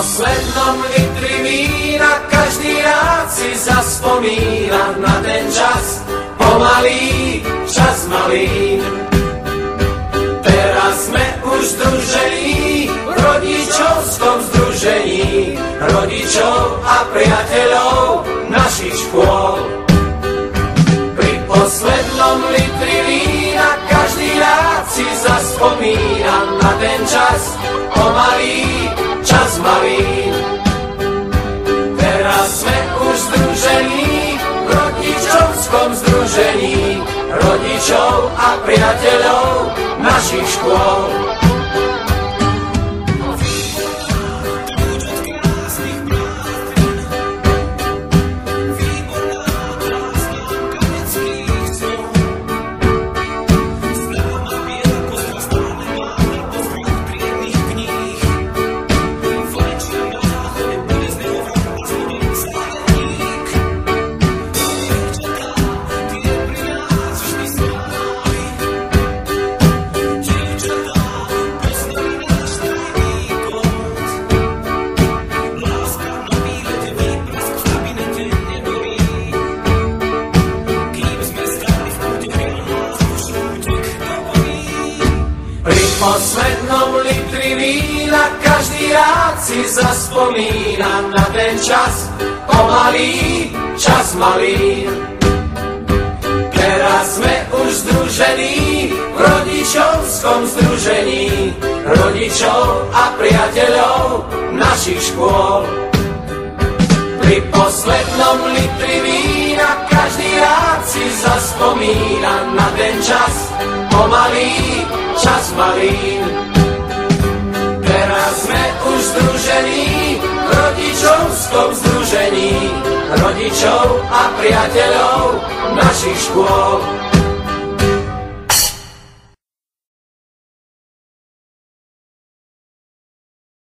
poslednom litri vína každý rád si zaspomína na ten čas, pomalý čas malý. Teraz sme už združení v rodičovskom združení rodičov a priateľov našich škôl. Pri poslednom litri vína každý rád si zaspomína na ten čas, pomalý čas malý. Teraz sme už združení v rodičovskom združení rodičov a priateľov našich škôl. V poslednom litri vína každý rád si zaspomína na ten čas, pomalý čas malý. Teraz sme už združení v rodičovskom združení rodičov a priateľov našich škôl. Pri poslednom litri vína každý rád si zaspomína na ten čas, pomalý čas malý. Teraz sme už združení v rodičovskom združení rodičov a priateľov našich škôl.